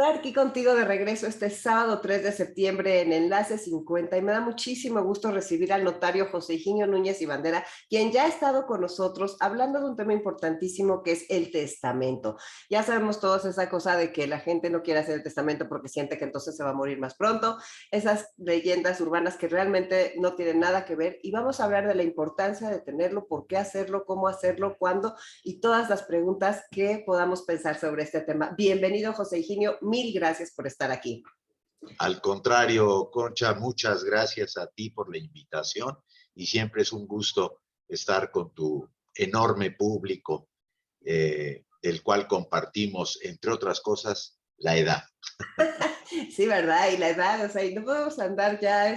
estar aquí contigo de regreso este sábado 3 de septiembre en Enlace 50 y me da muchísimo gusto recibir al notario José Higinio Núñez y Bandera, quien ya ha estado con nosotros hablando de un tema importantísimo que es el testamento. Ya sabemos todos esa cosa de que la gente no quiere hacer el testamento porque siente que entonces se va a morir más pronto, esas leyendas urbanas que realmente no tienen nada que ver y vamos a hablar de la importancia de tenerlo, por qué hacerlo, cómo hacerlo, cuándo y todas las preguntas que podamos pensar sobre este tema. Bienvenido José Higinio, mil gracias por estar aquí. Al contrario, Concha, muchas gracias a ti por la invitación y siempre es un gusto estar con tu enorme público, del cual compartimos, entre otras cosas, la edad. Sí, ¿verdad? Y la edad, o sea, y no podemos andar ya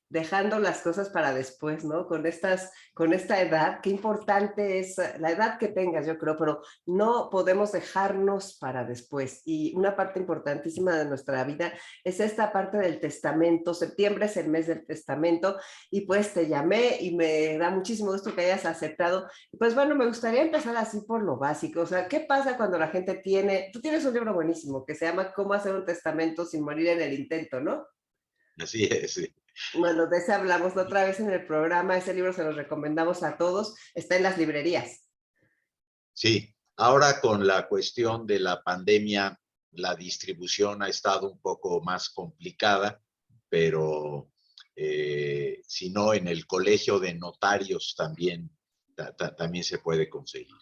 dejando las cosas para después, ¿no? Con esta edad, qué importante es la edad que tengas, yo creo, pero no podemos dejarnos para después. Y una parte importantísima de nuestra vida es esta parte del testamento. Septiembre es el mes del testamento y pues te llamé y me da muchísimo gusto que hayas aceptado. Pues bueno, me gustaría empezar así por lo básico. O sea, ¿qué pasa cuando la gente tú tienes un libro buenísimo que se llama ¿Cómo hacer un testamento sin morir en el intento, ¿no? Así es. Sí. Bueno, de ese hablamos la otra vez en el programa, ese libro se los recomendamos a todos, está en las librerías. Sí, ahora con la cuestión de la pandemia, la distribución ha estado un poco más complicada, pero si no, en el colegio de notarios también, también se puede conseguir.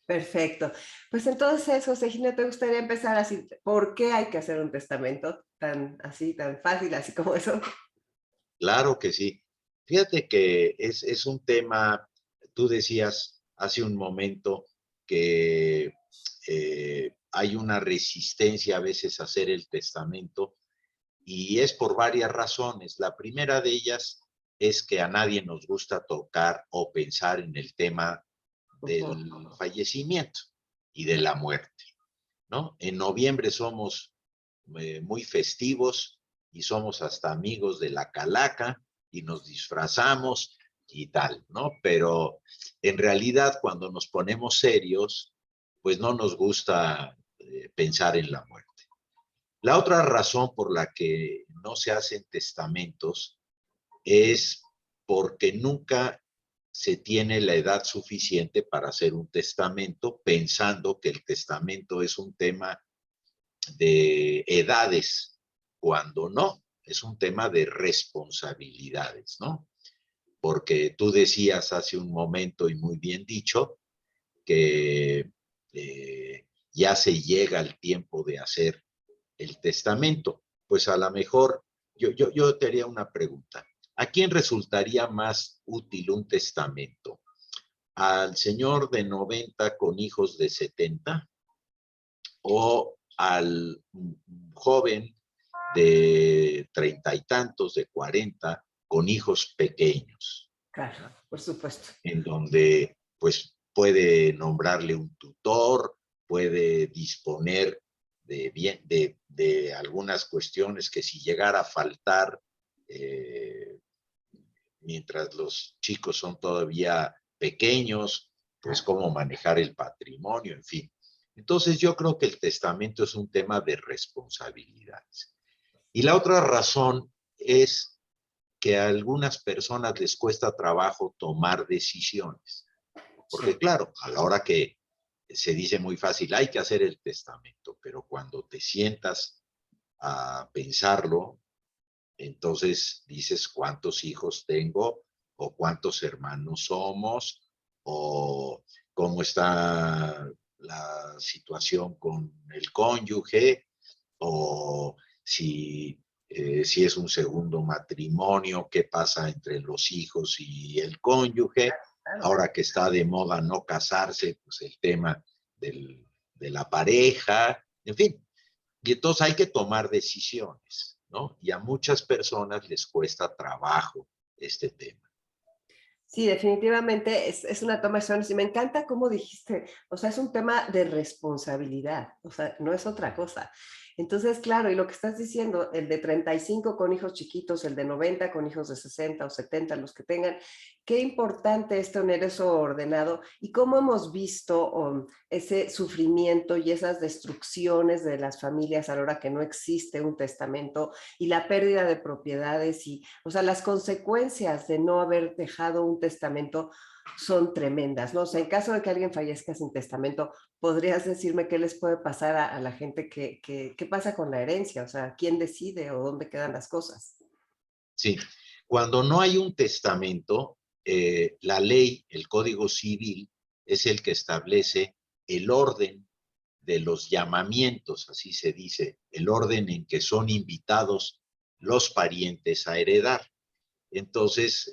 Perfecto. Pues entonces, José Gino, ¿te gustaría empezar así? ¿Por qué hay que hacer un testamento tan así, tan fácil, así como eso? Claro que sí. Fíjate que es un tema, tú decías hace un momento que hay una resistencia a veces a hacer el testamento y es por varias razones. La primera de ellas es que a nadie nos gusta tocar o pensar en el tema del fallecimiento y de la muerte, ¿no? En noviembre somos muy festivos y somos hasta amigos de la calaca y nos disfrazamos y tal, ¿no? Pero en realidad cuando nos ponemos serios, pues no nos gusta pensar en la muerte. La otra razón por la que no se hacen testamentos es porque nunca se tiene la edad suficiente para hacer un testamento, pensando que el testamento es un tema de edades, cuando no, es un tema de responsabilidades, ¿no? Porque tú decías hace un momento y muy bien dicho que ya se llega el tiempo de hacer el testamento. Pues a lo mejor yo te haría una pregunta. ¿A quién resultaría más útil un testamento? ¿Al señor de 90 con hijos de 70 o al joven de 30 y tantos, de 40, con hijos pequeños, Claro, por supuesto. en donde pues puede nombrarle un tutor, puede disponer de algunas cuestiones que si llegara a faltar, eh, mientras los chicos son todavía pequeños, pues cómo manejar el patrimonio, en fin. Entonces yo creo que el testamento es un tema de responsabilidades. Y la otra razón es que a algunas personas les cuesta trabajo tomar decisiones. Porque Sí. claro, a la hora que se dice muy fácil, hay que hacer el testamento, pero cuando te sientas a pensarlo, entonces dices cuántos hijos tengo o cuántos hermanos somos o cómo está la situación con el cónyuge o si es un segundo matrimonio, qué pasa entre los hijos y el cónyuge. Claro. Ahora que está de moda no casarse, pues el tema de la pareja, en fin. Y entonces hay que tomar decisiones, ¿no? Y a muchas personas les cuesta trabajo este tema. Sí, definitivamente es una toma de decisiones y me encanta cómo dijiste, o sea, es un tema de responsabilidad, o sea, no es otra cosa. Entonces, claro, y lo que estás diciendo, el de 35 con hijos chiquitos, el de 90 con hijos de 60 o 70, los que tengan, qué importante es tener eso ordenado y cómo hemos visto ese sufrimiento y esas destrucciones de las familias a la hora que no existe un testamento y la pérdida de propiedades y, o sea, las consecuencias de no haber dejado un testamento son tremendas, ¿no? O sea, en caso de que alguien fallezca sin testamento, ¿podrías decirme qué les puede pasar a la gente? ¿Qué pasa con la herencia? O sea, ¿quién decide o dónde quedan las cosas? Sí, cuando no hay un testamento, la ley, el Código Civil, es el que establece el orden de los llamamientos, así se dice, el orden en que son invitados los parientes a heredar. Entonces,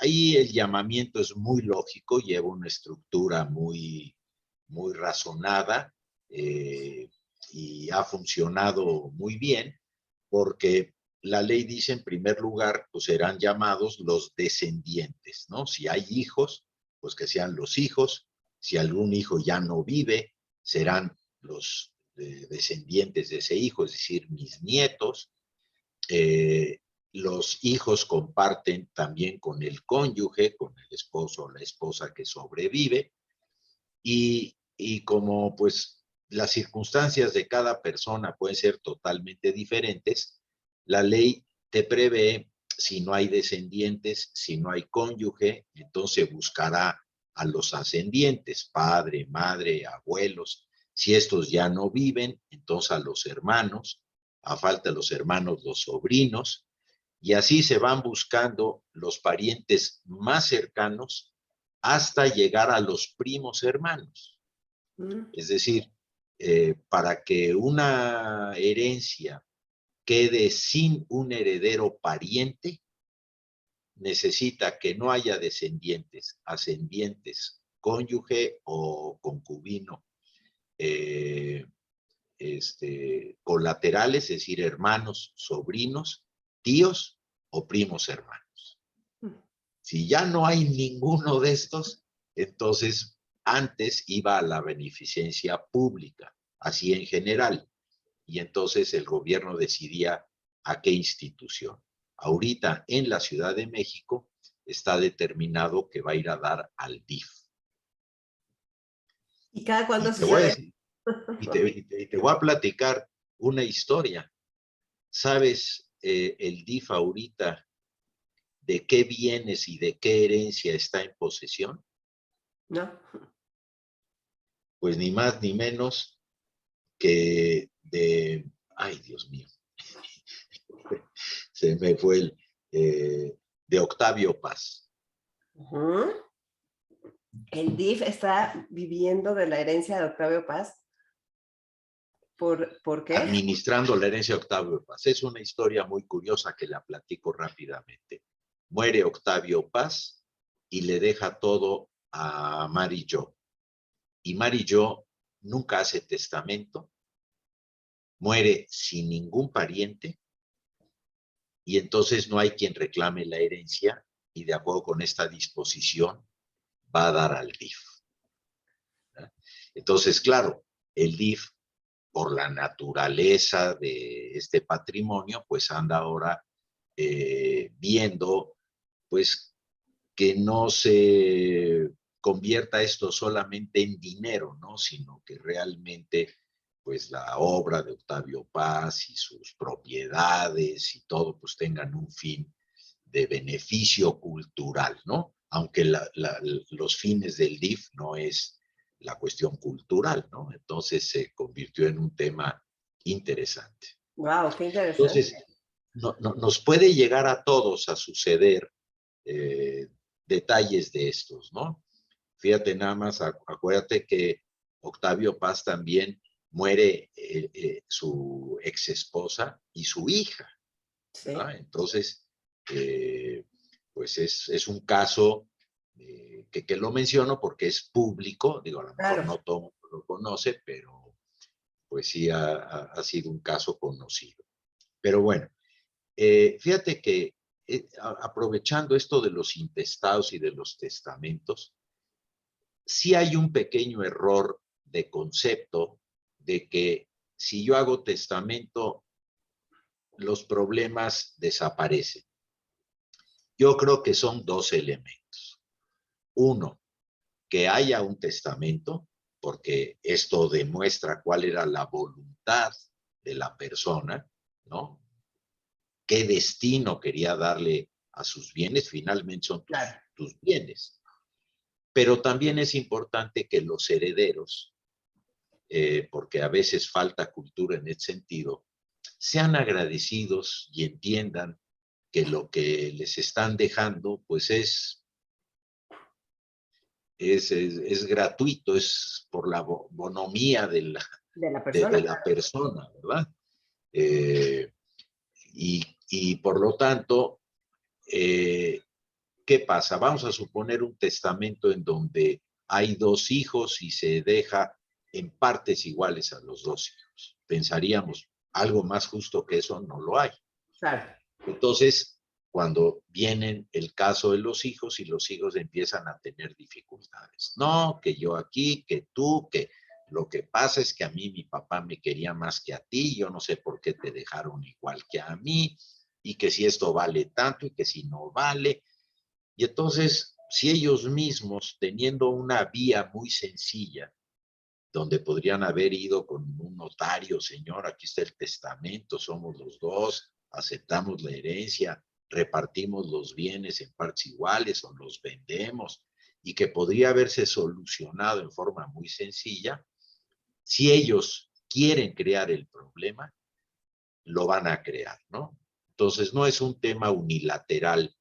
ahí el llamamiento es muy lógico, lleva una estructura muy razonada y ha funcionado muy bien porque la ley dice en primer lugar, pues serán llamados los descendientes, ¿no? Si hay hijos, pues que sean los hijos. Si algún hijo ya no vive, serán los descendientes de ese hijo, es decir, mis nietos. Eh, los hijos comparten también con el cónyuge, con el esposo o la esposa que sobrevive, y como pues las circunstancias de cada persona pueden ser totalmente diferentes, la ley te prevé, si no hay descendientes, si no hay cónyuge, entonces buscará a los ascendientes, padre, madre, abuelos. Si estos ya no viven, entonces a los hermanos, a falta de los hermanos, los sobrinos, y así se van buscando los parientes más cercanos hasta llegar a los primos hermanos. Mm. Es decir, para que una herencia quede sin un heredero pariente, necesita que no haya descendientes, ascendientes, cónyuge o concubino, eh, colaterales, es decir, hermanos, sobrinos, tíos o primos hermanos. Mm. Si ya no hay ninguno de estos, entonces antes iba a la beneficencia pública, así en general, y entonces el gobierno decidía a qué institución. Ahorita en la Ciudad de México está determinado que va a ir a dar al DIF. ¿Y cada cuándo Y te voy a sucede? decir, y te voy a platicar una historia. ¿Sabes el DIF ahorita de qué bienes y de qué herencia está en posesión? ¿No? Pues ni más ni menos que de, ay Dios mío, se me fue de Octavio Paz. Ujú. El DIF está viviendo de la herencia de Octavio Paz. ¿Por qué? Administrando la herencia de Octavio Paz. Es una historia muy curiosa que la platico rápidamente. Muere Octavio Paz y le deja todo a Mary Jo. Y Mary Jo nunca hace testamento, muere sin ningún pariente y entonces no hay quien reclame la herencia y de acuerdo con esta disposición va a dar al DIF. ¿No? Entonces, claro, el DIF, por la naturaleza de este patrimonio, pues anda ahora viendo, pues, que no se convierta esto solamente en dinero, ¿no? Sino que realmente, pues, la obra de Octavio Paz y sus propiedades y todo, pues, tengan un fin de beneficio cultural, ¿no? Aunque los fines del DIF no es la cuestión cultural, ¿no? Entonces se convirtió en un tema interesante. Wow, qué interesante. Entonces, nos puede llegar a todos a suceder eh, detalles de estos, ¿no? Fíjate nada más, acuérdate que Octavio Paz también muere su ex esposa y su hija, Sí, ¿verdad? Entonces, pues es un caso que lo menciono porque es público, digo, a lo mejor claro. no todo el mundo lo conoce, pero pues sí ha sido un caso conocido. Pero bueno, fíjate que aprovechando esto de los intestados y de los testamentos, sí hay un pequeño error de concepto de que si yo hago testamento, los problemas desaparecen. Yo creo que son dos elementos. Uno, que haya un testamento, porque esto demuestra cuál era la voluntad de la persona, ¿no? ¿Qué destino quería darle a sus bienes? Finalmente son tus bienes. Pero también es importante que los herederos, porque a veces falta cultura en ese sentido, sean agradecidos y entiendan que lo que les están dejando, pues es gratuito, es por la bonomía de la persona, ¿verdad? Y por lo tanto, ¿qué pasa? Vamos a suponer un testamento en donde hay dos hijos y se deja en partes iguales a los dos hijos. Pensaríamos, algo más justo que eso no lo hay. Claro. Entonces, cuando viene el caso de los hijos y los hijos empiezan a tener dificultades. No, que yo aquí, que tú, que lo que pasa es que a mí mi papá me quería más que a ti, yo no sé por qué te dejaron igual que a mí, y que si esto vale tanto y que si no vale. Y entonces, si ellos mismos, teniendo una vía muy sencilla, donde podrían haber ido con un notario, señor, aquí está el testamento, somos los dos, aceptamos la herencia, repartimos los bienes en partes iguales o los vendemos, y que podría haberse solucionado en forma muy sencilla, si ellos quieren crear el problema, lo van a crear, ¿no? Entonces, no es un tema unilateral.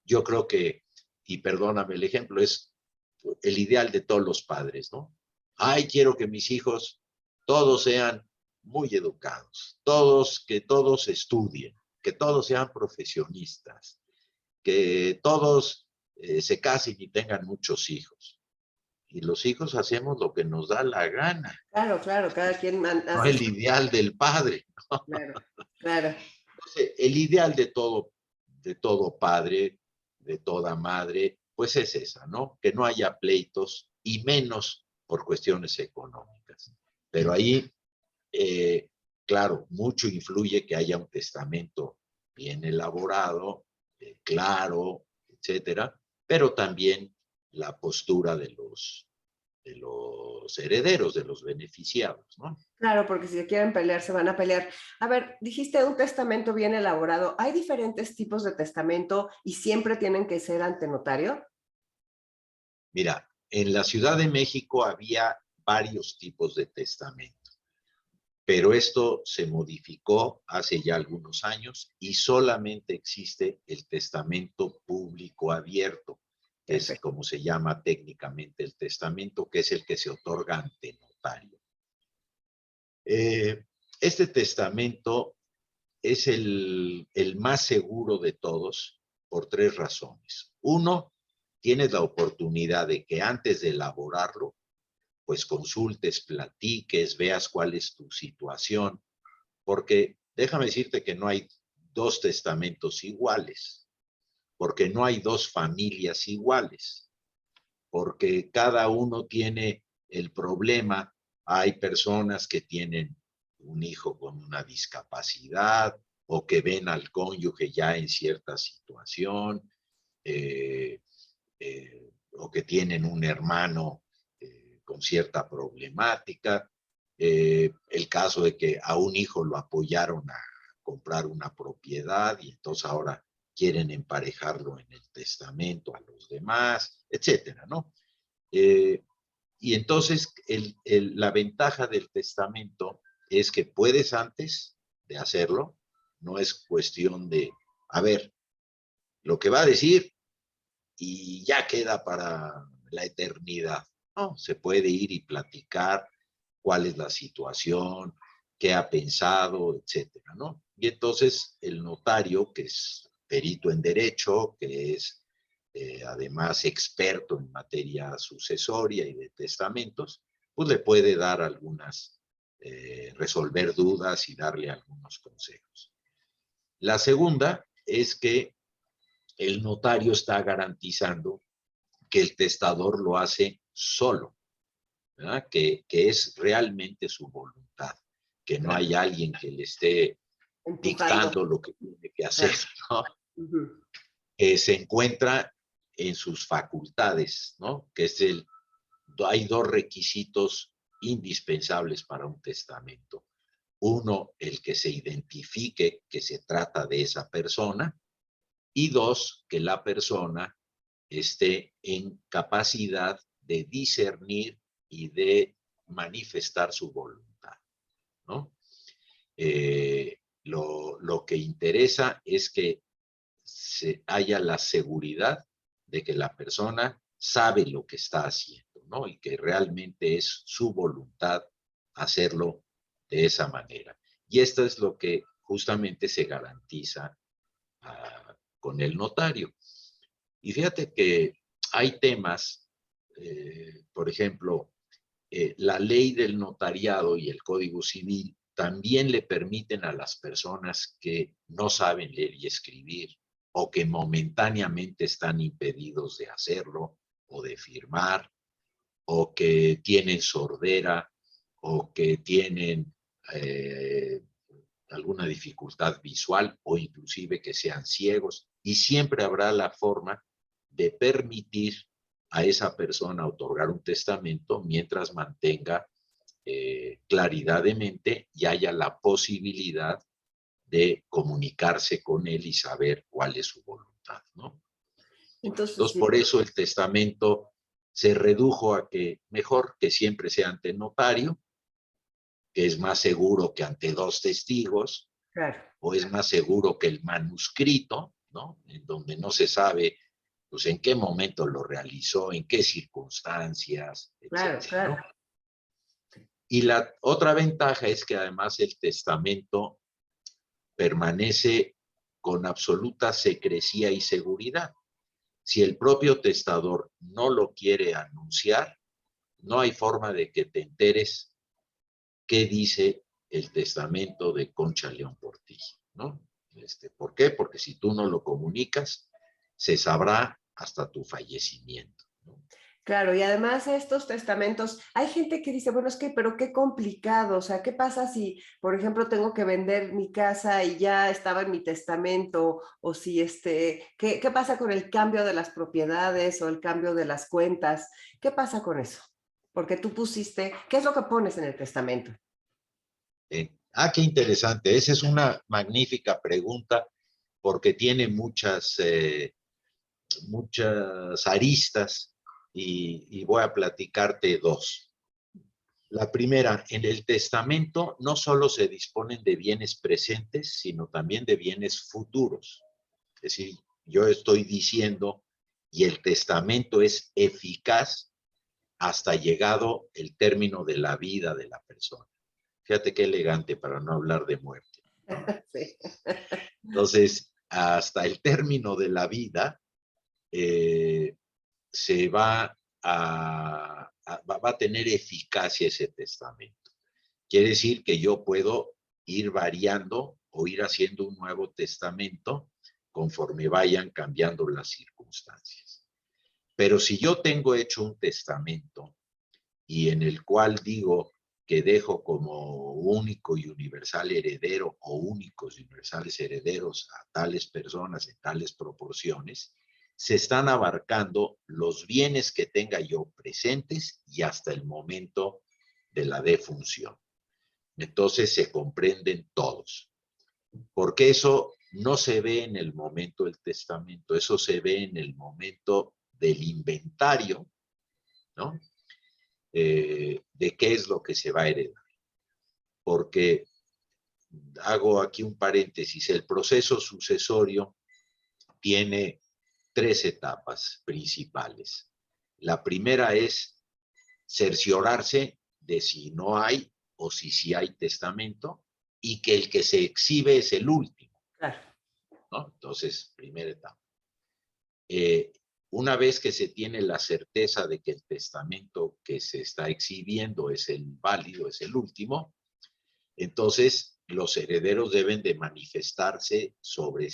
Yo creo que, y perdóname el ejemplo, es el ideal de todos los padres, ¿no? Ay, quiero que mis hijos todos sean muy educados, que todos estudien, que todos sean profesionistas, que todos se casen y tengan muchos hijos. Y los hijos hacemos lo que nos da la gana. Claro, claro, cada quien No hace el ideal del padre. Claro, claro. Entonces, el ideal de todo padre, de toda madre, pues es esa, ¿no? Que no haya pleitos y menos por cuestiones económicas. Pero ahí, claro, mucho influye que haya un testamento bien elaborado, claro, etcétera, pero también la postura de los herederos, de los beneficiados, ¿no? Claro, porque si se quieren pelear, se van a pelear. A ver, dijiste un testamento bien elaborado. ¿Hay diferentes tipos de testamento y siempre tienen que ser ante notario? Mira, en la Ciudad de México había varios tipos de testamento, pero esto se modificó hace ya algunos años y solamente existe el testamento público abierto, que es Perfecto. como se llama técnicamente el testamento, que es el que se otorga ante notario. Este testamento es el más seguro de todos por tres razones. Uno, tienes la oportunidad de que antes de elaborarlo, pues consultes, platiques, veas cuál es tu situación, porque déjame decirte que no hay dos testamentos iguales, porque no hay dos familias iguales, porque cada uno tiene el problema. Hay personas que tienen un hijo con una discapacidad o que ven al cónyuge ya en cierta situación, o que tienen un hermano con cierta problemática. El caso de que a un hijo lo apoyaron a comprar una propiedad y entonces ahora quieren emparejarlo en el testamento a los demás, etcétera, ¿no? Y entonces la ventaja del testamento es que puedes antes de hacerlo, no es cuestión de, a ver, lo que va a decir y ya queda para la eternidad. No, se puede ir y platicar cuál es la situación, qué ha pensado, etcétera, ¿no? Y entonces el notario, que es perito en derecho, que es además experto en materia sucesoria y de testamentos, pues le puede dar resolver dudas y darle algunos consejos. La segunda es que el notario está garantizando que el testador lo hace solo. ¿verdad? Que es realmente su voluntad, que no hay alguien que le esté Empujando. dictando lo que tiene que hacer, Claro. ¿no? Ujú. Se encuentra en sus facultades, ¿no? Hay dos requisitos indispensables para un testamento. Uno, el que se identifique que se trata de esa persona, y dos, que la persona esté en capacidad de discernir y de manifestar su voluntad, ¿no? Lo que interesa es que haya la seguridad de que la persona sabe lo que está haciendo, ¿no? Y que realmente es su voluntad hacerlo de esa manera. Y esto es lo que justamente se garantiza con el notario. Y fíjate que hay temas, por ejemplo, la ley del notariado y el Código Civil también le permiten a las personas que no saben leer y escribir o que momentáneamente están impedidos de hacerlo o de firmar o que tienen sordera o que tienen eh, alguna dificultad visual o inclusive que sean ciegos. Y siempre habrá la forma de permitir a esa persona otorgar un testamento mientras mantenga claridad de mente y haya la posibilidad de comunicarse con él y saber cuál es su voluntad, ¿no? Entonces, Entonces, por sí, eso el testamento se redujo a que mejor que siempre sea ante notario, que es más seguro que ante dos testigos, claro, o es más seguro que el manuscrito, ¿no? En donde no se sabe, pues, en qué momento lo realizó, en qué circunstancias, claro, etcétera, ¿no? claro. Y la otra ventaja es que además el testamento permanece con absoluta secrecía y seguridad. Si el propio testador no lo quiere anunciar, no hay forma de que te enteres qué dice el testamento de Concha León Portilla, ¿no? ¿Por qué? Porque si tú no lo comunicas, se sabrá hasta tu fallecimiento, ¿no? Claro, y además estos testamentos, hay gente que dice, bueno, es que, pero qué complicado, o sea, ¿qué pasa si, por ejemplo, tengo que vender mi casa y ya estaba en mi testamento? O si, ¿qué pasa con el cambio de las propiedades o el cambio de las cuentas? ¿Qué pasa con eso? Porque tú pusiste, ¿qué es lo que pones en el testamento? Qué interesante. Esa es una magnífica pregunta porque tiene muchas aristas y voy a platicarte dos. La primera, en el testamento no solo se disponen de bienes presentes, sino también de bienes futuros. Es decir, yo estoy diciendo, y el testamento es eficaz hasta llegado el término de la vida de la persona. Fíjate qué elegante para no hablar de muerte, ¿no? Sí. Entonces, hasta el término de la vida, eh, se va a tener eficacia ese testamento. Quiere decir que yo puedo ir variando o ir haciendo un nuevo testamento conforme vayan cambiando las circunstancias. Pero si yo tengo hecho un testamento y en el cual digo que dejo como único y universal heredero o únicos y universales herederos a tales personas en tales proporciones, se están abarcando los bienes que tenga yo presentes y hasta el momento de la defunción. Entonces se comprenden todos, porque eso no se ve en el momento del testamento, eso se ve en el momento del inventario, ¿no? De qué es lo que se va a heredar. Porque hago aquí un paréntesis, el proceso sucesorio tiene tres etapas principales. La primera es cerciorarse de si no hay o si sí hay testamento y que el que se exhibe es el último, Claro. ¿no? Entonces, primera etapa. Eh, una vez que se tiene la certeza de que el testamento que se está exhibiendo es el válido, es el último, entonces los herederos deben de manifestarse sobre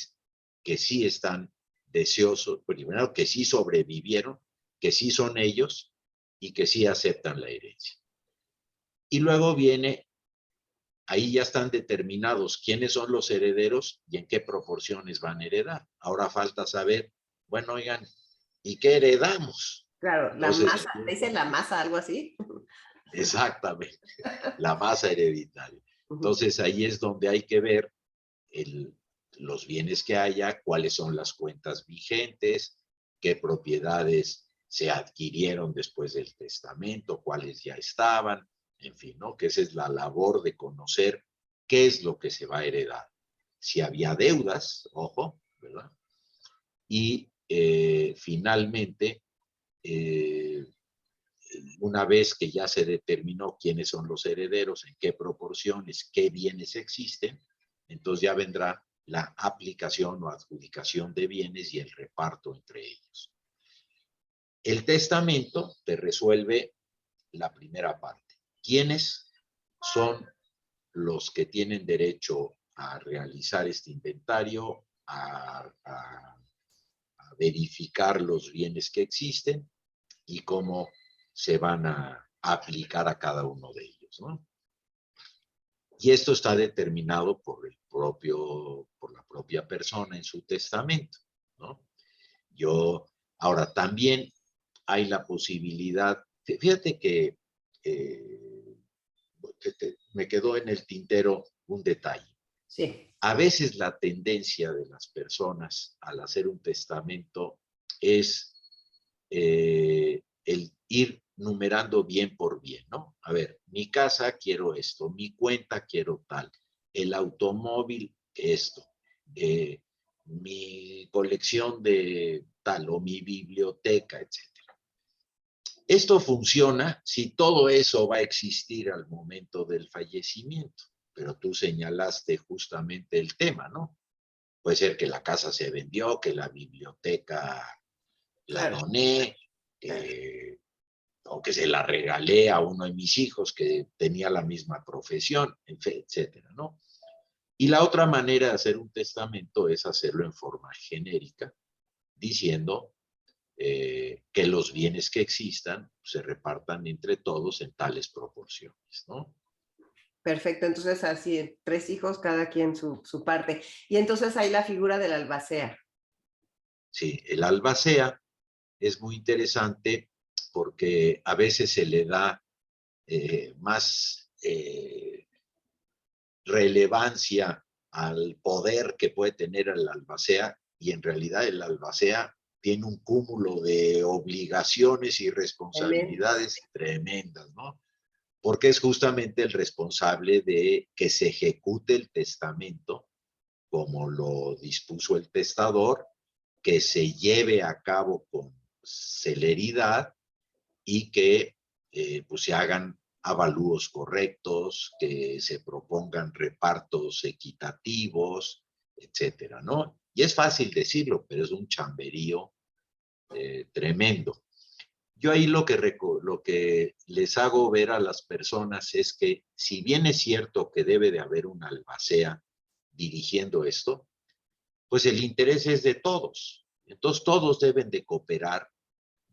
que sí están deseosos, primero que sí sobrevivieron, que sí son ellos y que sí aceptan la herencia. Y luego viene, ahí ya están determinados quiénes son los herederos y en qué proporciones van a heredar. Ahora falta saber, bueno, oigan, ¿y qué heredamos? Claro, la Entonces, masa, ¿te dice la masa algo así? exactamente, la masa hereditaria. Ujú. Entonces, ahí es donde hay que ver el, los bienes que haya, cuáles son las cuentas vigentes, qué propiedades se adquirieron después del testamento, cuáles ya estaban, en fin, ¿no? Que esa es la labor de conocer qué es lo que se va a heredar. Si había deudas, ojo, ¿verdad? Y finalmente, eh, una vez que ya se determinó quiénes son los herederos, en qué proporciones, qué bienes existen, entonces ya vendrá la aplicación o adjudicación de bienes y el reparto entre ellos. El testamento te resuelve la primera parte. ¿Quiénes son los que tienen derecho a realizar este inventario, a verificar los bienes que existen y cómo se van a aplicar a cada uno de ellos, ¿no? Y esto está determinado por la propia persona en su testamento, ¿no? Ahora también hay la posibilidad, fíjate que eh, me quedó en el tintero un detalle. Sí. A veces la tendencia de las personas al hacer un testamento es el ir numerando bien por bien, ¿no? A ver, mi casa quiero esto, mi cuenta quiero tal, el automóvil esto, mi colección de tal o mi biblioteca, etcétera. Esto funciona si todo eso va a existir al momento del fallecimiento, pero tú señalaste justamente el tema, ¿no? Puede ser que la casa se vendió, que la biblioteca la Claro, doné, claro. o que se la regalé a uno de mis hijos que tenía la misma profesión, etcétera, ¿no? Y la otra manera de hacer un testamento es hacerlo en forma genérica, diciendo que los bienes que existan se repartan entre todos en tales proporciones, ¿no? Perfecto, entonces así, tres hijos, cada quien su parte. Y entonces hay la figura del albacea. Sí, el albacea es muy interesante porque a veces se le da más relevancia al poder que puede tener el albacea y en realidad el albacea tiene un cúmulo de obligaciones y Elementos. responsabilidades tremendas, ¿no? Porque es justamente el responsable de que se ejecute el testamento como lo dispuso el testador, que se lleve a cabo con celeridad y que pues se hagan avalúos correctos, que se propongan repartos equitativos, etcétera, ¿no? Y es fácil decirlo, pero es un chamberío tremendo. Yo ahí lo que les hago ver a las personas es que si bien es cierto que debe de haber una albacea dirigiendo esto, pues el interés es de todos. Entonces todos deben de cooperar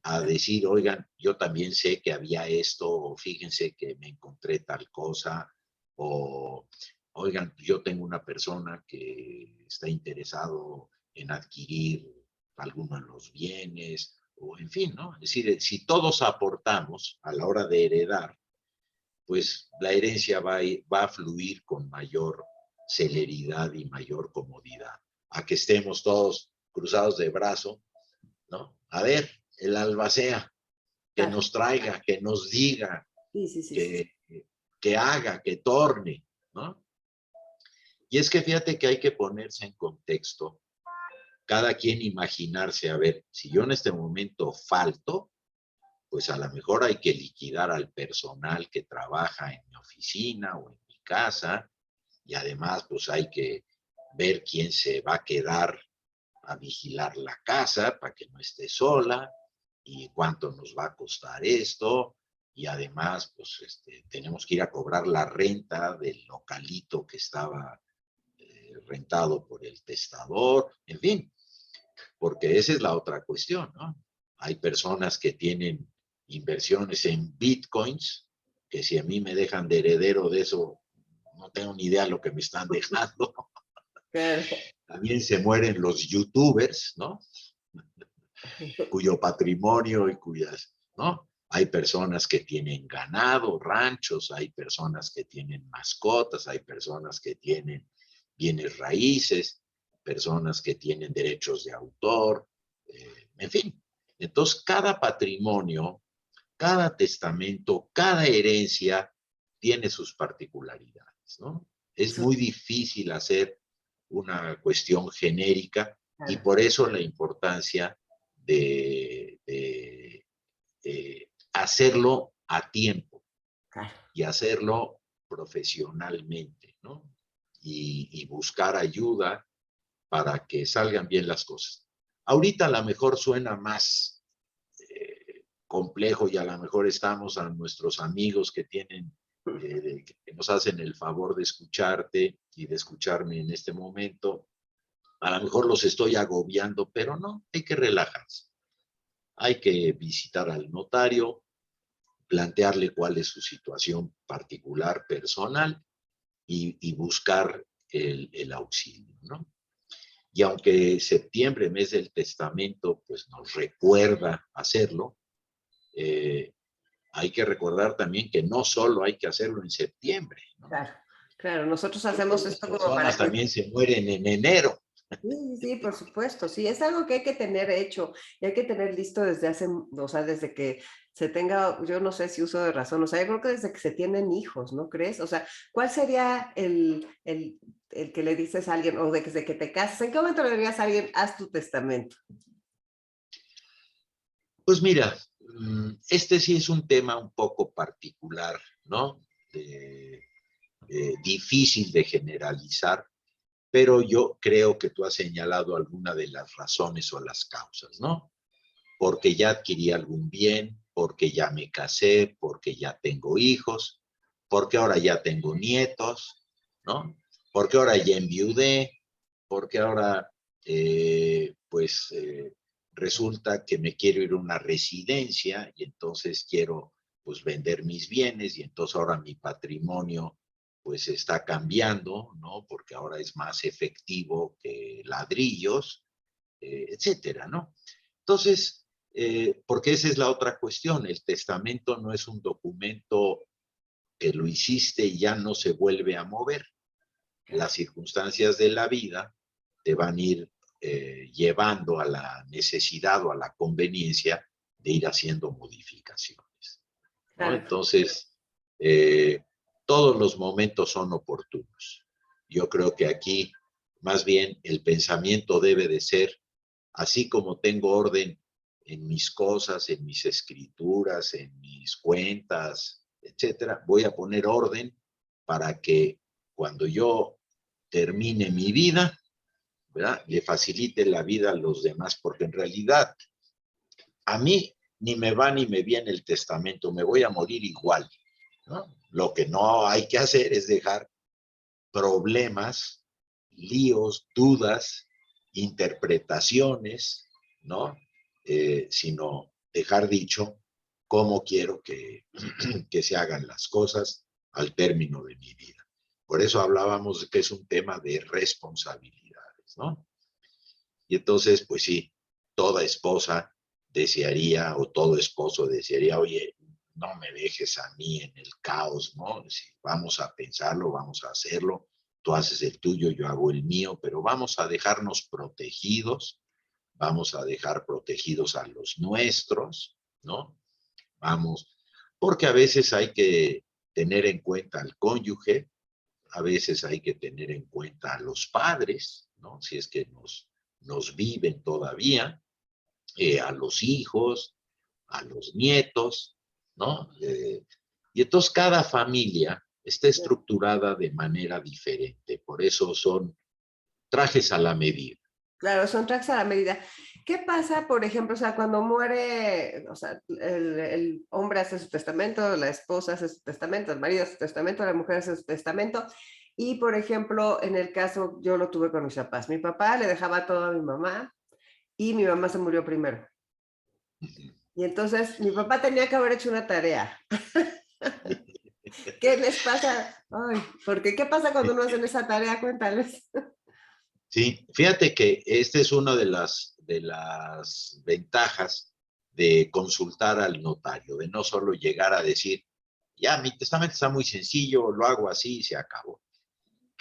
a decir, oigan, yo también sé que había esto, o fíjense que me encontré tal cosa, o oigan, yo tengo una persona que está interesado en adquirir alguno de los bienes, o en fin, ¿no? Es decir, si todos aportamos a la hora de heredar, pues la herencia va a fluir con mayor celeridad y mayor comodidad. A que estemos todos cruzados de brazo, ¿no? A ver, el albacea, que Claro. nos traiga, que nos diga, Sí, sí, sí, sí. que, que haga, que torne, ¿no? Y es que fíjate que hay que ponerse en contexto, cada quien imaginarse, a ver, si yo en este momento falto, pues a lo mejor hay que liquidar al personal que trabaja en mi oficina o en mi casa, y además pues hay que ver quién se va a quedar a vigilar la casa para que no esté sola y cuánto nos va a costar esto. Y además, pues tenemos que ir a cobrar la renta del localito que estaba rentado por el testador, en fin, porque esa es la otra cuestión, ¿no? Hay personas que tienen inversiones en bitcoins, que si a mí me dejan de heredero de eso, no tengo ni idea de lo que me están dejando. Claro. También se mueren los youtubers, ¿no? Cuyo patrimonio y cuyas, ¿no? Hay personas que tienen ganado, ranchos, hay personas que tienen mascotas, hay personas que tienen bienes raíces, personas que tienen derechos de autor, en fin. Entonces, cada patrimonio, cada testamento, cada herencia tiene sus particularidades, ¿no? Es Eso, muy difícil hacer una cuestión genérica y claro, por eso la importancia de hacerlo a tiempo claro. y hacerlo profesionalmente, ¿no? Y buscar ayuda para que salgan bien las cosas. Ahorita a lo mejor suena más complejo y a lo mejor estamos a nuestros amigos que tienen, que nos hacen el favor de escucharte y de escucharme en este momento. A lo mejor los estoy agobiando, pero no, hay que relajarse. Hay que visitar al notario, plantearle cuál es su situación particular, personal, y buscar el auxilio, ¿no? Y aunque septiembre, mes del testamento, pues nos recuerda hacerlo, eh, hay que recordar también que no solo hay que hacerlo en septiembre, ¿no? Claro, claro, nosotros hacemos Muchas esto como personas para que... también se mueren en enero. Sí, sí, sí, por supuesto, sí, es algo que hay que tener hecho y hay que tener listo desde hace, o sea, desde que se tenga, yo no sé si uso de razón, o sea, yo creo que desde que se tienen hijos, ¿no crees? O sea, ¿cuál sería el que le dices a alguien, o desde que te casas, en qué momento le dirías a alguien, haz tu testamento? Pues mira, este sí es un tema un poco particular, ¿no? Difícil de generalizar, pero yo creo que tú has señalado alguna de las razones o las causas, ¿no? Porque ya adquirí algún bien, porque ya me casé, porque ya tengo hijos, porque ahora ya tengo nietos, ¿no? Porque ahora ya enviudé, porque ahora, resulta que me quiero ir a una residencia y entonces quiero, pues, vender mis bienes y entonces ahora mi patrimonio, pues, está cambiando, ¿no? Porque ahora es más efectivo que ladrillos, etcétera, ¿no? Entonces, porque esa es la otra cuestión, el testamento no es un documento que lo hiciste y ya no se vuelve a mover. Las circunstancias de la vida te van a ir llevando a la necesidad o a la conveniencia de ir haciendo modificaciones, ¿no? Claro, Entonces, eh, todos los momentos son oportunos. Yo creo que aquí, más bien, el pensamiento debe de ser, así como tengo orden en mis cosas, en mis escrituras, en mis cuentas, etcétera, voy a poner orden para que cuando yo termine mi vida, ¿verdad? Le facilite la vida a los demás, porque en realidad a mí ni me va ni me viene el testamento, me voy a morir igual, ¿no? Lo que no hay que hacer es dejar problemas, líos, dudas, interpretaciones, ¿no? Sino dejar dicho cómo quiero que se hagan las cosas al término de mi vida. Por eso hablábamos de que es un tema de responsabilidades, ¿no? Y entonces, pues sí, toda esposa desearía o todo esposo desearía, oye, no me dejes a mí en el caos, ¿no? Si vamos a pensarlo, vamos a hacerlo, tú haces el tuyo, yo hago el mío, pero vamos a dejarnos protegidos, vamos a dejar protegidos a los nuestros, ¿no? Vamos, porque a veces hay que tener en cuenta al cónyuge, a veces hay que tener en cuenta a los padres, ¿no? Si es que nos viven todavía, a los hijos, a los nietos, ¿no? Y entonces cada familia está estructurada de manera diferente, por eso son trajes a la medida. claro, son tracks a la medida. ¿Qué pasa, por ejemplo, o sea, cuando muere, o sea, el hombre hace su testamento, la esposa hace su testamento, el marido hace su testamento, la mujer hace su testamento? Y, por ejemplo, en el caso, yo lo tuve con mis papás. Mi papá le dejaba todo a mi mamá y mi mamá se murió primero. Y entonces mi papá tenía que haber hecho una tarea. ¿Qué les pasa? Ay, porque ¿qué pasa cuando uno hace esa tarea? Cuéntales. Sí, fíjate que esta es una de las ventajas de consultar al notario, de no solo llegar a decir, ya, mi testamento está muy sencillo, lo hago así y se acabó.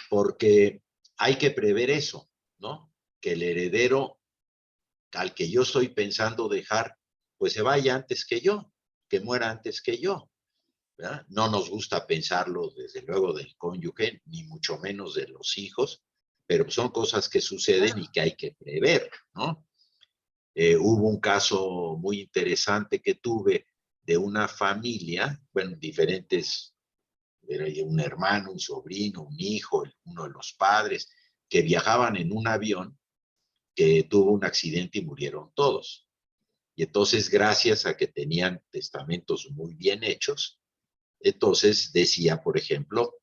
Porque hay que prever eso, ¿no? Que el heredero al que yo estoy pensando dejar, pues se vaya antes que yo, que muera antes que yo. ¿Verdad? No nos gusta pensarlo, desde luego, del cónyuge, ni mucho menos de los hijos, pero son cosas que suceden y que hay que prever, ¿no? Hubo un caso muy interesante que tuve de una familia, bueno, diferentes, era un hermano, un sobrino, un hijo, uno de los padres, que viajaban en un avión que tuvo un accidente y murieron todos. Y entonces, gracias a que tenían testamentos muy bien hechos, entonces decía, por ejemplo,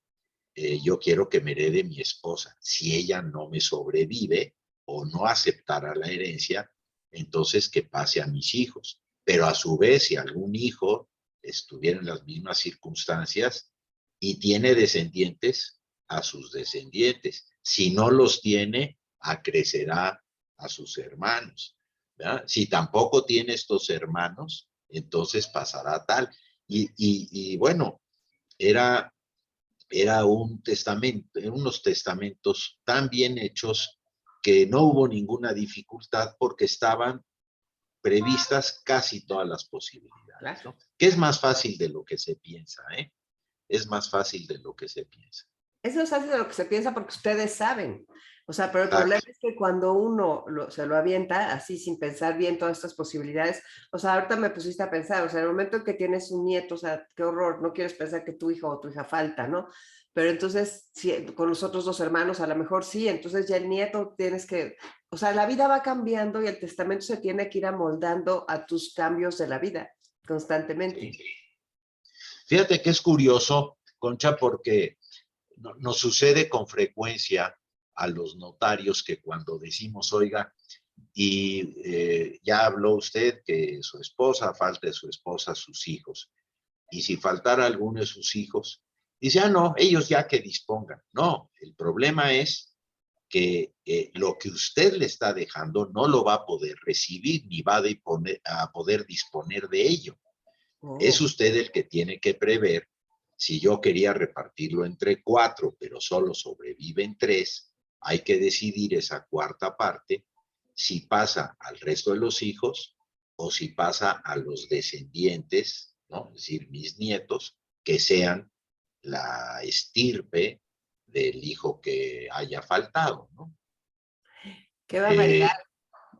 yo quiero que me herede mi esposa. Si ella no me sobrevive o no aceptara la herencia, entonces que pase a mis hijos. Pero a su vez, si algún hijo estuviera en las mismas circunstancias y tiene descendientes, a sus descendientes. Si no los tiene, acrecerá a sus hermanos. ¿Verdad? Si tampoco tiene estos hermanos, entonces pasará tal. Y bueno, era un testamento, unos testamentos tan bien hechos que no hubo ninguna dificultad porque estaban previstas casi todas las posibilidades, Claro. ¿no? Que es más fácil de lo que se piensa, ¿eh? Es más fácil de lo que se piensa. Eso es así de lo que se piensa porque ustedes saben. O sea, pero el problema Exacto. es que cuando uno se lo avienta así sin pensar bien todas estas posibilidades, o sea, ahorita me pusiste a pensar, o sea, en el momento en que tienes un nieto, o sea, qué horror, no quieres pensar que tu hijo o tu hija falta, ¿no? Pero entonces, si, con los otros dos hermanos, a lo mejor sí, entonces ya el nieto tienes que, o sea, la vida va cambiando y el testamento se tiene que ir amoldando a tus cambios de la vida constantemente. Sí. Fíjate que es curioso, Concha, porque nos sucede con frecuencia a los notarios que cuando decimos, oiga, y ya habló usted que su esposa, falta de su esposa, sus hijos. Y si faltara alguno de sus hijos, dice, ah, no, ellos ya que dispongan. No, el problema es que lo que usted le está dejando no lo va a poder recibir ni va a poder disponer de ello. Es Oh. usted el que tiene que prever, si yo quería repartirlo entre 4, pero solo sobreviven 3, hay que decidir esa cuarta parte, si pasa al resto de los hijos o si pasa a los descendientes, ¿no? Es decir, mis nietos, que sean la estirpe del hijo que haya faltado, ¿no? Qué barbaridad. Eh,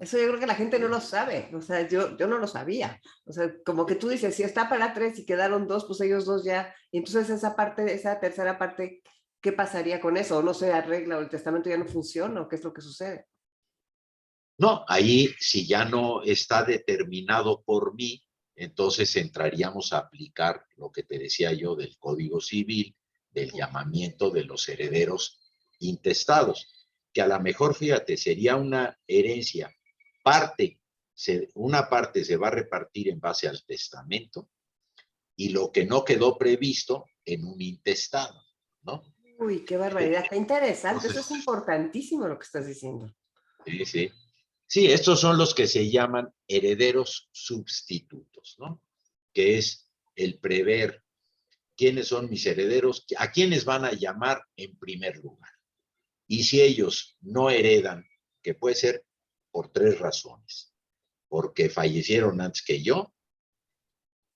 Eso yo creo que la gente no eh, lo sabe, o sea, yo no lo sabía. O sea, como que tú dices, si está para tres y quedaron dos, pues ellos dos ya. Y entonces esa parte, esa tercera parte, ¿qué pasaría con eso? ¿O no se arregla o el testamento ya no funciona o qué es lo que sucede? No, ahí si ya no está determinado por mí, entonces entraríamos a aplicar lo que te decía yo del Código Civil, del llamamiento de los herederos intestados, que a lo mejor, fíjate, sería una herencia, una parte se va a repartir en base al testamento y lo que no quedó previsto en un intestado, ¿no? Uy, qué barbaridad, está interesante, eso es Entonces, importantísimo lo que estás diciendo. sí, sí. Sí, estos son los que se llaman herederos sustitutos, ¿no? Que es el prever quiénes son mis herederos, a quiénes van a llamar en primer lugar. Y si ellos no heredan, que puede ser por 3 razones, porque fallecieron antes que yo,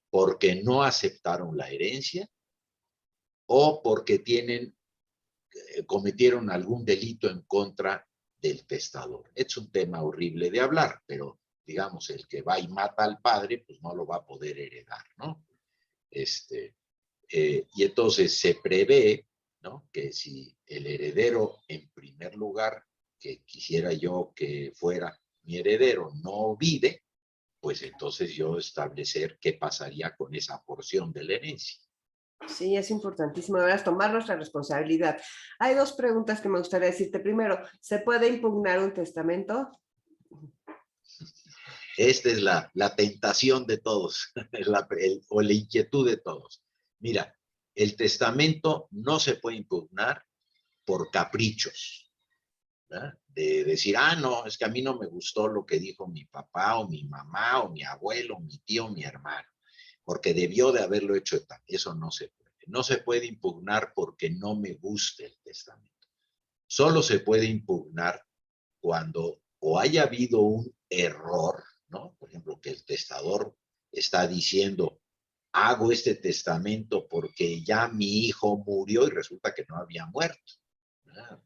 porque no aceptaron la herencia o porque cometieron algún delito en contra del testador. Es un tema horrible de hablar, pero digamos, el que va y mata al padre, pues no lo va a poder heredar, ¿no? Y entonces se prevé, ¿no? Que si el heredero, en primer lugar, que quisiera yo que fuera mi heredero, no vive, pues entonces yo establecer qué pasaría con esa porción de la herencia. Sí, es importantísimo, de verdad, tomar nuestra responsabilidad. Hay dos preguntas que me gustaría decirte. Primero, ¿se puede impugnar un testamento? Esta es la tentación de todos, o la inquietud de todos. Mira, el testamento no se puede impugnar por caprichos, ¿verdad? De decir, ah, no, es que a mí no me gustó lo que dijo mi papá o mi mamá o mi abuelo, mi tío, mi hermano, porque debió de haberlo hecho tal. Eso no se puede. No se puede impugnar porque no me guste el testamento. Solo se puede impugnar cuando o haya habido un error, ¿no? Por ejemplo, que el testador está diciendo, hago este testamento porque ya mi hijo murió y resulta que no había muerto, ¿verdad?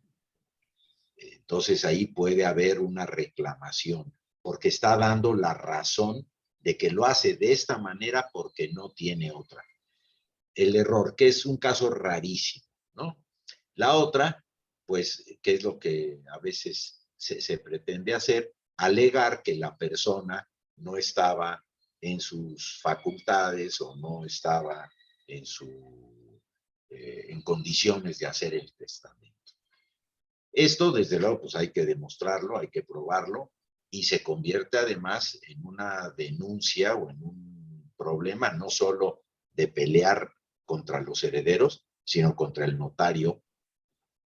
Entonces ahí puede haber una reclamación, porque está dando la razón de que lo hace de esta manera porque no tiene otra. El error, que es un caso rarísimo, ¿no? La otra, pues, que es lo que a veces se pretende hacer, alegar que la persona no estaba en sus facultades o no estaba en condiciones de hacer el testamento. Esto, desde luego, pues hay que demostrarlo, hay que probarlo, y se convierte además en una denuncia o en un problema no solo de pelear contra los herederos, sino contra el notario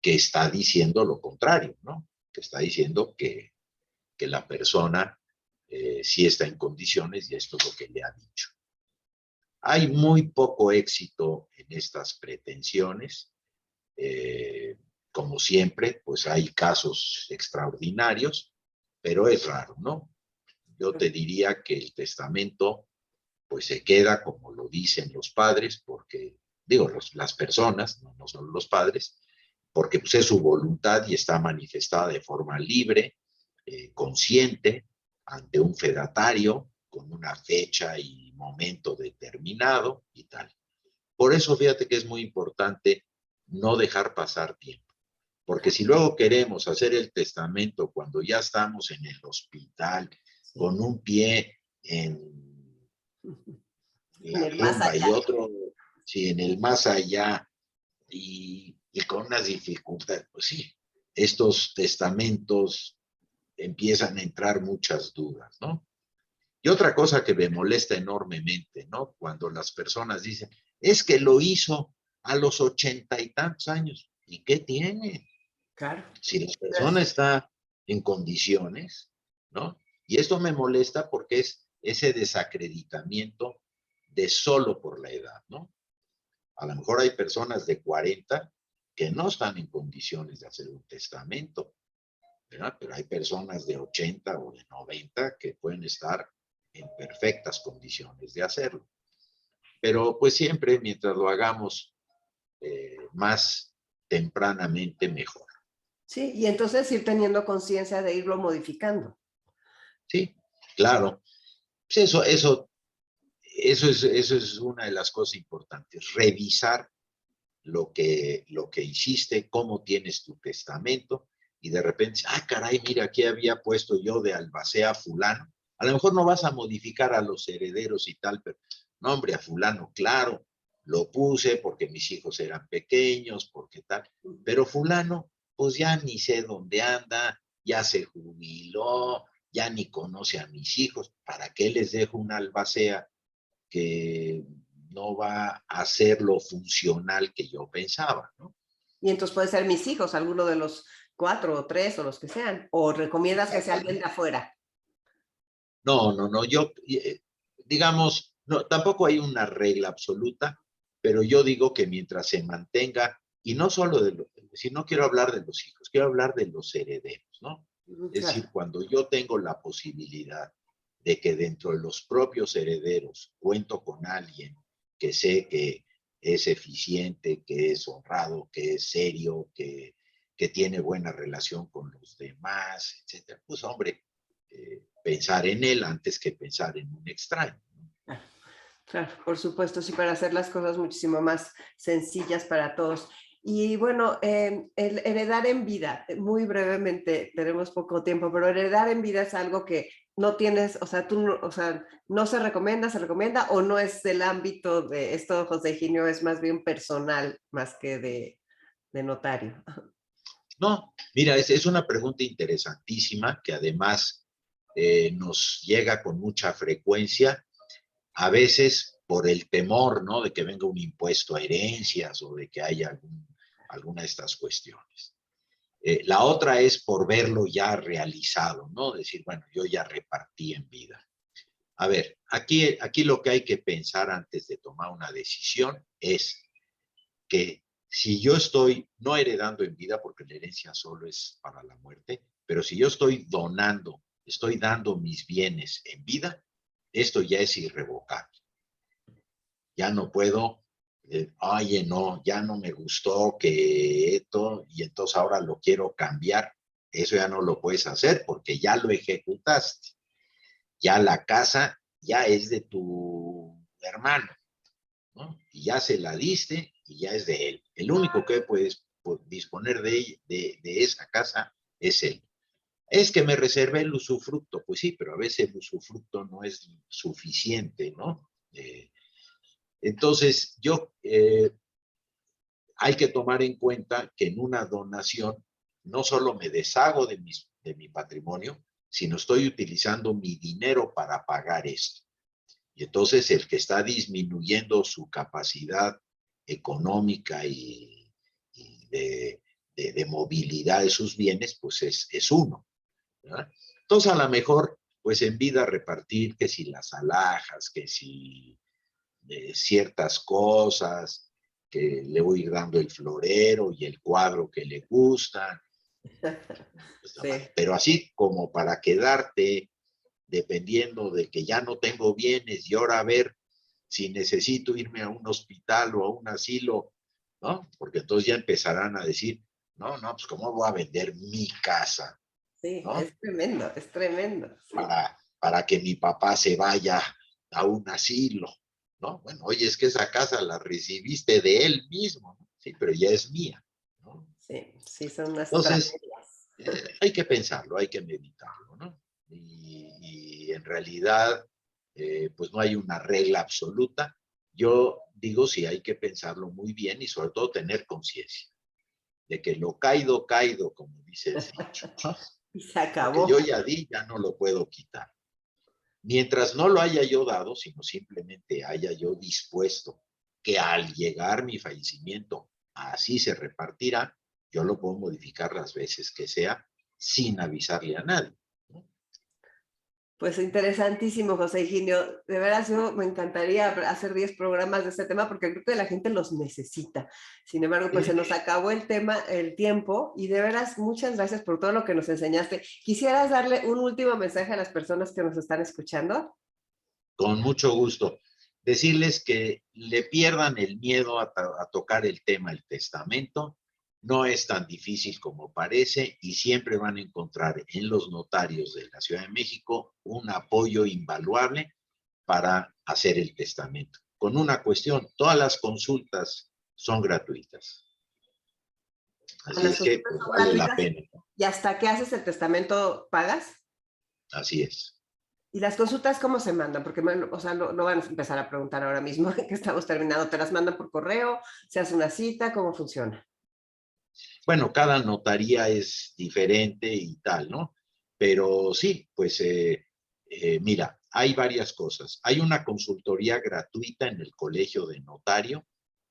que está diciendo lo contrario, ¿no? Que está diciendo que la persona sí está en condiciones y esto es lo que le ha dicho. Hay muy poco éxito en estas pretensiones. Como siempre, pues hay casos extraordinarios, pero es raro, ¿no? Yo te diría que el testamento, pues se queda como lo dicen los padres, porque, digo, las personas, no solo los padres, porque pues, es su voluntad y está manifestada de forma libre, consciente, ante un fedatario, con una fecha y momento determinado y tal. Por eso fíjate que es muy importante no dejar pasar tiempo. Porque si luego queremos hacer el testamento cuando ya estamos en el hospital, con un pie en En la el más tumba y allá. otro, sí, en el más allá, y con unas dificultades, pues sí, estos testamentos empiezan a entrar muchas dudas, ¿no? Y otra cosa que me molesta enormemente, ¿no? Cuando las personas dicen, es que lo hizo a los 80 y tantos años. ¿Y qué tiene? Claro. Si la persona está en condiciones, ¿no? Y esto me molesta porque es ese desacreditamiento de solo por la edad, ¿no? A lo mejor hay personas de 40 que no están en condiciones de hacer un testamento, ¿verdad? Pero hay personas de 80 o de 90 que pueden estar en perfectas condiciones de hacerlo. Pero pues siempre mientras lo hagamos más tempranamente, mejor. Sí, y entonces ir teniendo conciencia de irlo modificando. Sí, claro. Pues eso es una de las cosas importantes. Revisar lo que hiciste, cómo tienes tu testamento, y de repente, ah, caray, mira, aquí había puesto yo de albacea a fulano. A lo mejor no vas a modificar a los herederos y tal, pero no, hombre, a fulano, claro, lo puse porque mis hijos eran pequeños, porque tal, pero fulano, pues ya ni sé dónde anda, ya se jubiló, ya ni conoce a mis hijos, ¿para qué les dejo una albacea que no va a ser lo funcional que yo pensaba, ¿no? Y entonces puede ser mis hijos, alguno de los 4 o 3 o los que sean. O recomiendas que sea alguien de afuera. No, yo, digamos, no, tampoco hay una regla absoluta, pero yo digo que mientras se mantenga, y no solo si no quiero hablar de los hijos, quiero hablar de los herederos, ¿no? Es Claro. decir, cuando yo tengo la posibilidad de que dentro de los propios herederos cuento con alguien que sé que es eficiente, que es honrado, que es serio, que tiene buena relación con los demás, etcétera, pues hombre, pensar en él antes que pensar en un extraño. Claro, claro, por supuesto, sí, para hacer las cosas muchísimo más sencillas para todos. Y bueno, el heredar en vida, muy brevemente, tenemos poco tiempo, pero heredar en vida es algo que no tienes, o sea, tú, o sea, no se recomienda o no es del ámbito de esto, José Higinio, es más bien personal, más que de notario. No, mira, es una pregunta interesantísima que además nos llega con mucha frecuencia, a veces por el temor, ¿no? De que venga un impuesto a herencias o de que haya alguna de estas cuestiones. La otra es por verlo ya realizado, ¿no? Decir, bueno, yo ya repartí en vida. A ver, aquí lo que hay que pensar antes de tomar una decisión es que si yo estoy no heredando en vida, porque la herencia solo es para la muerte, pero si yo estoy donando, estoy dando mis bienes en vida, esto ya es irrevocable. Ya no puedo, oye, no, ya no me gustó que esto, y entonces ahora lo quiero cambiar. Eso ya no lo puedes hacer porque ya lo ejecutaste. Ya la casa ya es de tu hermano, ¿no? Y ya se la diste y ya es de él. El único que puedes disponer de esa casa es él. Es que me reservé el usufructo, pues sí, pero a veces el usufructo no es suficiente, ¿no? Entonces, hay que tomar en cuenta que en una donación no solo me deshago de mi patrimonio, sino estoy utilizando mi dinero para pagar esto. Y entonces el que está disminuyendo su capacidad económica y de movilidad de sus bienes, pues es uno, ¿verdad? Entonces a lo mejor, pues en vida repartir que si las alhajas, que si ciertas cosas, que le voy a ir dando el florero y el cuadro que le gusta, pues, Sí. pero así como para quedarte dependiendo de que ya no tengo bienes y ahora a ver si necesito irme a un hospital o a un asilo, ¿no? Porque entonces ya empezarán a decir, no, no, pues cómo voy a vender mi casa, Sí, ¿no? es tremendo, sí. Para que mi papá se vaya a un asilo, ¿no? Bueno, oye, es que esa casa la recibiste de él mismo, ¿no? Sí, pero ya es mía, ¿no? Sí, sí, son unas Entonces, tragedias. hay que pensarlo, hay que meditarlo, ¿no? Y en realidad, pues no hay una regla absoluta. Yo digo, sí, hay que pensarlo muy bien y sobre todo tener conciencia de que lo caído, caído, como dice el dicho, Y se lo que yo acabó. ya di, ya no lo puedo quitar. Mientras no lo haya yo dado, sino simplemente haya yo dispuesto que al llegar mi fallecimiento así se repartirá, yo lo puedo modificar las veces que sea sin avisarle a nadie, ¿no? Pues interesantísimo, José Higinio. De veras, yo me encantaría hacer 10 programas de este tema porque creo que la gente los necesita. Sin embargo, pues se nos acabó el tema, el tiempo, y de veras, muchas gracias por todo lo que nos enseñaste. ¿Quisieras darle un último mensaje a las personas que nos están escuchando? Con mucho gusto. Decirles que le pierdan el miedo a tocar el tema del testamento. No es tan difícil como parece y siempre van a encontrar en los notarios de la Ciudad de México un apoyo invaluable para hacer el testamento. Con una cuestión, todas las consultas son gratuitas. Así Las es que consultas pues son vale la gratuitas pena. y hasta que haces el testamento pagas. Así es. ¿Y las consultas cómo se mandan? Porque, bueno, o sea, no van a empezar a preguntar ahora mismo que estamos terminando. ¿Te las mandan por correo? ¿Se hace una cita? ¿Cómo funciona? Bueno, cada notaría es diferente y tal, ¿no? Pero sí, pues mira, hay varias cosas. Hay una consultoría gratuita en el Colegio de Notario,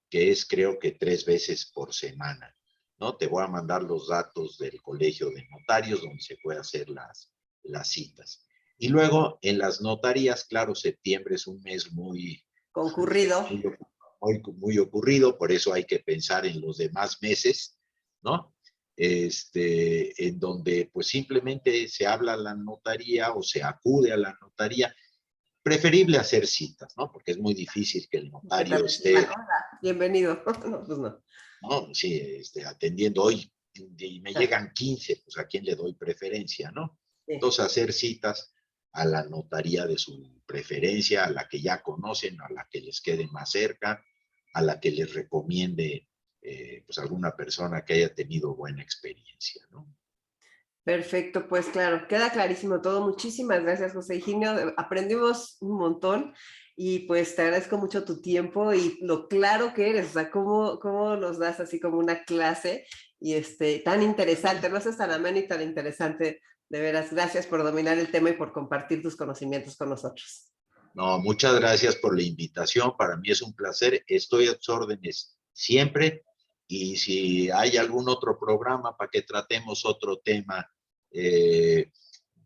que es creo que 3 veces por semana, ¿no? Te voy a mandar los datos del Colegio de Notarios donde se puede hacer las citas. Y luego en las notarías, claro, septiembre es un mes Concurrido. muy, muy ocurrido, por eso hay que pensar en los demás meses, ¿no? En donde pues simplemente se habla a la notaría o se acude a la notaría, preferible hacer citas, ¿no? Porque es muy difícil que el Que te notario reciban. esté, Hola, bienvenido. No, pues no. ¿no? Sí, atendiendo hoy y me Ah, llegan 15, pues a quién le doy preferencia, ¿no? sí. Entonces hacer citas a la notaría de su preferencia, a la que ya conocen, a la que les quede más cerca, a la que les recomiende pues alguna persona que haya tenido buena experiencia, ¿no? Perfecto, pues claro, queda clarísimo todo. Muchísimas gracias, José Higinio. Aprendimos un montón y pues te agradezco mucho tu tiempo y lo claro que eres, o sea, cómo nos das así como una clase y tan interesante, no haces tan ameno y tan interesante De veras, gracias por dominar el tema y por compartir tus conocimientos con nosotros. No, muchas gracias por la invitación. Para mí es un placer. Estoy a tus órdenes siempre. Y si hay algún otro programa para que tratemos otro tema,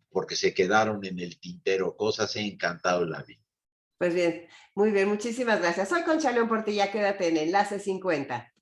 porque se quedaron en el tintero cosas, he encantado la vida. Pues bien, muy bien, muchísimas gracias. Soy Concha León Portilla, quédate en Enlace 50.